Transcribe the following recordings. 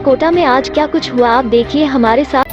कोटा में आज क्या कुछ हुआ आप देखिए हमारे साथ।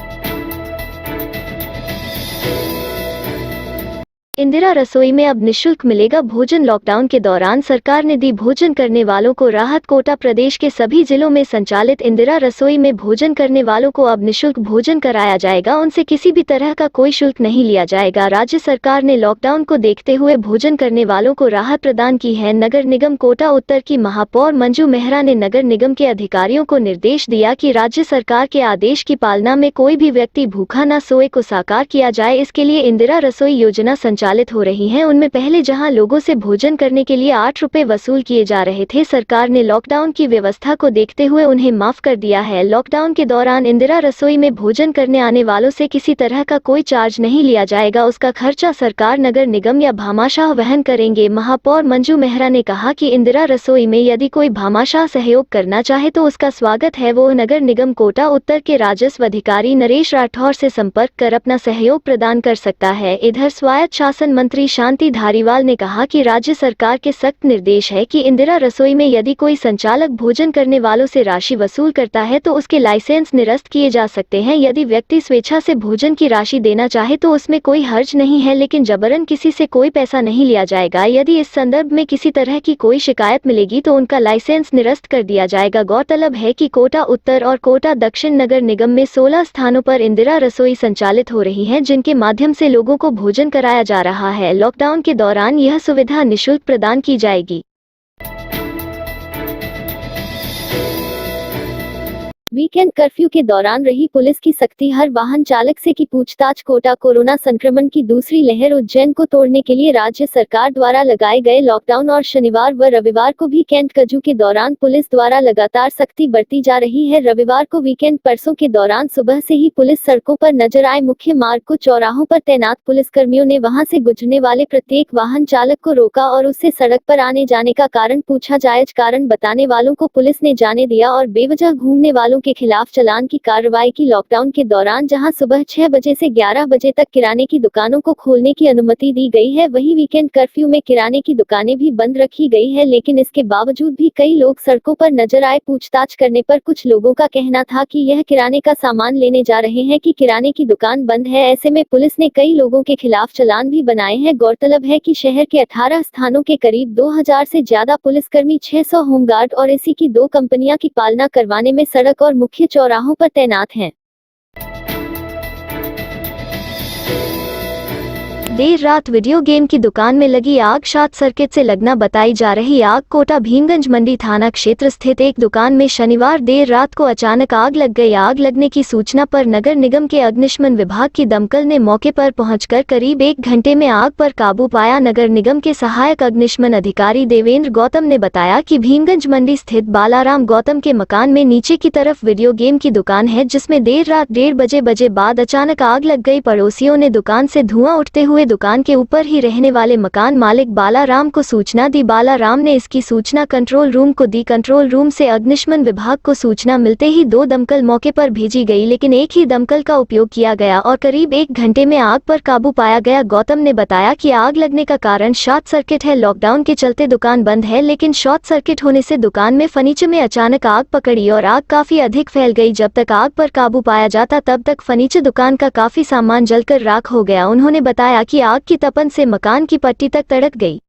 इंदिरा रसोई में अब निःशुल्क मिलेगा भोजन। लॉकडाउन के दौरान सरकार ने दी भोजन करने वालों को राहत। कोटा प्रदेश के सभी जिलों में संचालित इंदिरा रसोई में भोजन करने वालों को अब निःशुल्क भोजन कराया जाएगा। उनसे किसी भी तरह का कोई शुल्क नहीं लिया जाएगा। राज्य सरकार ने लॉकडाउन को देखते हुए भोजन करने वालों को राहत प्रदान की है। नगर निगम कोटा उत्तर की महापौर मंजू मेहरा ने नगर निगम के अधिकारियों को निर्देश दिया कि राज्य सरकार के आदेश की पालना में कोई भी व्यक्ति भूखा न सोए को साकार किया जाए। इसके लिए इंदिरा रसोई योजना संचालित हो रही है। उनमें पहले जहां लोगों से भोजन करने के लिए 8 रुपए वसूल किए जा रहे थे, सरकार ने लॉकडाउन की व्यवस्था को देखते हुए उन्हें माफ कर दिया है। लॉकडाउन के दौरान इंदिरा रसोई में भोजन करने आने वालों से किसी तरह का कोई चार्ज नहीं लिया जाएगा। उसका खर्चा सरकार, नगर निगम या भामाशाह वहन करेंगे। महापौर मंजू मेहरा ने कहा कि इंदिरा रसोई में यदि कोई भामाशाह सहयोग करना चाहे तो उसका स्वागत है। वो नगर निगम कोटा उत्तर के राजस्व अधिकारी नरेश राठौर से संपर्क कर अपना सहयोग प्रदान कर सकता है। इधर स्वायत्त शासन मंत्री शांति धारीवाल ने कहा कि राज्य सरकार के सख्त निर्देश है कि इंदिरा रसोई में यदि कोई संचालक भोजन करने वालों से राशि वसूल करता है तो उसके लाइसेंस निरस्त किए जा सकते हैं। यदि व्यक्ति स्वेच्छा से भोजन की राशि देना चाहे तो उसमें कोई हर्ज नहीं है, लेकिन जबरन किसी से कोई पैसा नहीं लिया जाएगा। यदि इस संदर्भ में किसी तरह की कोई शिकायत मिलेगी तो उनका लाइसेंस निरस्त कर दिया जाएगा। गौरतलब है कि कोटा उत्तर और कोटा दक्षिण नगर निगम में 16 स्थानों पर इंदिरा रसोई संचालित हो रही हैं, जिनके माध्यम से लोगों को भोजन कराया जा रहा है। लॉकडाउन के दौरान यह सुविधा निःशुल्क प्रदान की जाएगी। वीकेंड कर्फ्यू के दौरान रही पुलिस की सख्ती, हर वाहन चालक से की पूछताछ। कोटा कोरोना संक्रमण की दूसरी लहर उज्जैन को तोड़ने के लिए राज्य सरकार द्वारा लगाए गए लॉकडाउन और शनिवार व रविवार को वीकेंड कर्फ्यू के दौरान पुलिस द्वारा लगातार सख्ती बरती जा रही है। रविवार को वीकेंड परसों के दौरान सुबह से ही पुलिस सड़कों पर नजर आए। मुख्य मार्ग को चौराहों पर तैनात पुलिसकर्मियों ने वहां से गुजरने वाले प्रत्येक वाहन चालक को रोका और उससे सड़क पर आने जाने का कारण पूछा। जायज कारण बताने वालों को पुलिस ने जाने दिया और बेवजह घूमने वालों के खिलाफ चालान की कार्रवाई की। लॉकडाउन के दौरान जहां सुबह 6 बजे से 11 बजे तक किराने की दुकानों को खोलने की अनुमति दी गई है, वहीं वीकेंड कर्फ्यू में किराने की दुकानें भी बंद रखी गई है, लेकिन इसके बावजूद भी कई लोग सड़कों पर नजर आए। पूछताछ करने पर कुछ लोगों का कहना था कि यह किराने का सामान लेने जा रहे हैं कि किराने की दुकान बंद है। ऐसे में पुलिस ने कई लोगों के खिलाफ चालान भी बनाए हैं। गौरतलब है कि शहर के 18 स्थानों के करीब 2000 से ज्यादा पुलिसकर्मी, 600 होमगार्ड और एसी की 2 कंपनियां की पालना करवाने में सड़क और मुख्य चौराहों पर तैनात हैं। देर रात वीडियो गेम की दुकान में लगी आग, शॉर्ट सर्किट से लगना बताई जा रही आग। कोटा भीमगंज मंडी थाना क्षेत्र स्थित एक दुकान में शनिवार देर रात को अचानक आग लग गई। आग लगने की सूचना पर नगर निगम के अग्निशमन विभाग की दमकल ने मौके पर पहुंचकर करीब 1 घंटे में आग पर काबू पाया। नगर निगम के सहायक अग्निशमन अधिकारी देवेंद्र गौतम ने बताया कि भीमगंज मंडी स्थित बालाराम गौतम के मकान में नीचे की तरफ वीडियो गेम की दुकान है, जिसमें देर रात 1:30 बजे बाद अचानक आग लग गई। पड़ोसियों ने दुकान से धुआं उठते हुए दुकान के ऊपर ही रहने वाले मकान मालिक बालाराम को सूचना दी। बालाराम ने इसकी सूचना कंट्रोल रूम को दी। कंट्रोल रूम से अग्निशमन विभाग को सूचना मिलते ही 2 दमकल मौके पर भेजी गई, लेकिन एक ही दमकल का उपयोग किया गया और करीब 1 घंटे में आग पर काबू पाया गया। गौतम ने बताया कि आग लगने का कारण शॉर्ट सर्किट है। लॉकडाउन के चलते दुकान बंद है, लेकिन शॉर्ट सर्किट होने से दुकान में फर्नीचर में अचानक आग पकड़ी और आग काफी अधिक फैल गई। जब तक आग पर काबू पाया जाता तब तक फर्नीचर दुकान का काफी सामान जलकर राख हो गया। उन्होंने बताया कि आग की तपन से मकान की पट्टी तक तड़क गई।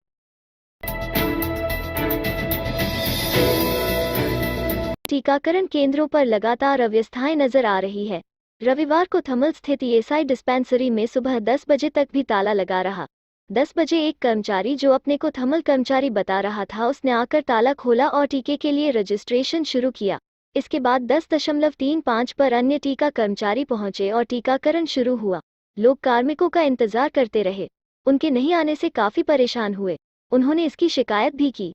टीकाकरण केंद्रों पर लगातार अव्यवस्थाएं नजर आ रही है। रविवार को थमल स्थित ईएसआई डिस्पेंसरी में सुबह 10 बजे तक भी ताला लगा रहा। 10 बजे एक कर्मचारी, जो अपने को थमल कर्मचारी बता रहा था, उसने आकर ताला खोला और टीके के लिए रजिस्ट्रेशन शुरू किया। इसके बाद 10:35 पर अन्य टीका कर्मचारी पहुंचे और टीकाकरण शुरू हुआ। लोग कार्मिकों का इंतजार करते रहे। उनके नहीं आने से काफी परेशान हुए। उन्होंने इसकी शिकायत भी की।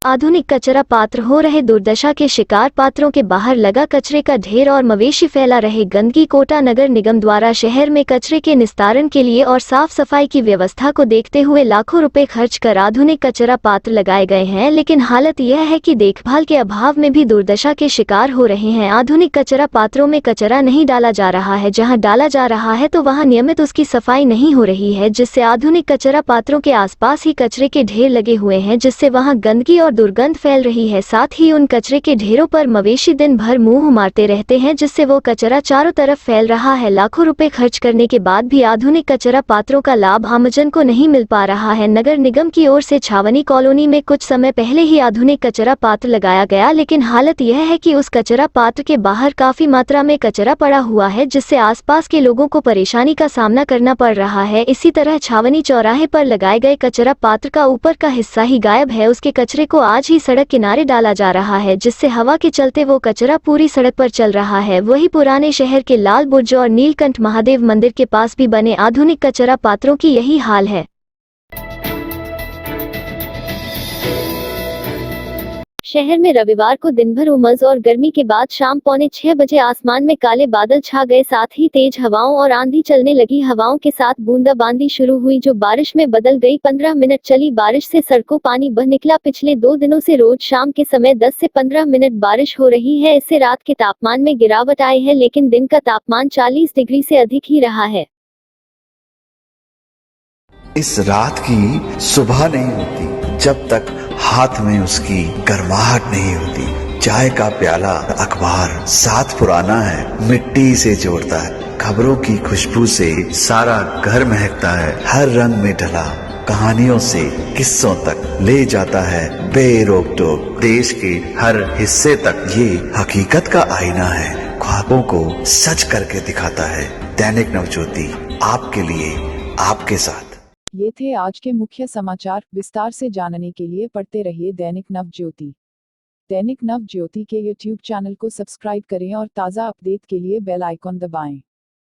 आधुनिक कचरा पात्र हो रहे दुर्दशा के शिकार। पात्रों के बाहर लगा कचरे का ढेर और मवेशी फैला रहे गंदगी। कोटा नगर निगम द्वारा शहर में कचरे के निस्तारण के लिए और साफ सफाई की व्यवस्था को देखते हुए लाखों रुपए खर्च कर आधुनिक कचरा पात्र लगाए गए हैं, लेकिन हालत यह है कि देखभाल के अभाव में भी दुर्दशा के शिकार हो रहे हैं। आधुनिक कचरा पात्रों में कचरा नहीं डाला जा रहा है, जहां डाला जा रहा है तो वहां नियमित उसकी सफाई नहीं हो रही है, जिससे आधुनिक कचरा पात्रों के आसपास ही कचरे के ढेर लगे हुए हैं, जिससे वहां गंदगी और दुर्गंध फैल रही है। साथ ही उन कचरे के ढेरों पर मवेशी दिन भर मुंह मारते रहते हैं, जिससे वो कचरा चारों तरफ फैल रहा है। लाखों रुपए खर्च करने के बाद भी आधुनिक कचरा पात्रों का लाभ आमजन को नहीं मिल पा रहा है। नगर निगम की ओर से छावनी कॉलोनी में कुछ समय पहले ही आधुनिक कचरा पात्र लगाया गया, लेकिन हालत यह है कि उस कचरा पात्र के बाहर काफी मात्रा में कचरा पड़ा हुआ है, जिससे आसपास के लोगों को परेशानी का सामना करना पड़ रहा है। इसी तरह छावनी चौराहे पर लगाए गए कचरा पात्र का ऊपर का हिस्सा ही गायब है। उसके कचरे को आज ही सड़क किनारे डाला जा रहा है, जिससे हवा के चलते वो कचरा पूरी सड़क पर चल रहा है। वही पुराने शहर के लाल बुर्ज और नीलकंठ महादेव मंदिर के पास भी बने आधुनिक कचरा पात्रों की यही हाल है। शहर में रविवार को दिन भर उमस और गर्मी के बाद शाम 5:45 बजे आसमान में काले बादल छा गए। साथ ही तेज हवाओं और आंधी चलने लगी। हवाओं के साथ बूंदाबांदी शुरू हुई, जो बारिश में बदल गई। 15 मिनट चली बारिश से सड़कों पानी बह निकला। पिछले 2 दिनों से रोज शाम के समय 10 से 15 मिनट बारिश हो रही है। इससे रात के तापमान में गिरावट आई है, लेकिन दिन का तापमान 40 डिग्री से अधिक ही रहा है। इस रात की सुबह नहीं होती जब तक हाथ में उसकी गर्माहट नहीं होती। चाय का प्याला अखबार साथ पुराना है, मिट्टी से जोड़ता है। खबरों की खुशबू से सारा घर महकता है। हर रंग में ढला कहानियों से किस्सों तक ले जाता है बेरोक टोक। देश के हर हिस्से तक ये हकीकत का आईना है। ख्वाबों को सच करके दिखाता है। दैनिक नवज्योति, आपके लिए, आपके साथ। ये थे आज के मुख्य समाचार। विस्तार से जानने के लिए पढ़ते रहिए दैनिक नवज्योति। दैनिक नवज्योति के YouTube चैनल को सब्सक्राइब करें और ताज़ा अपडेट के लिए बेल आइकॉन दबाएं।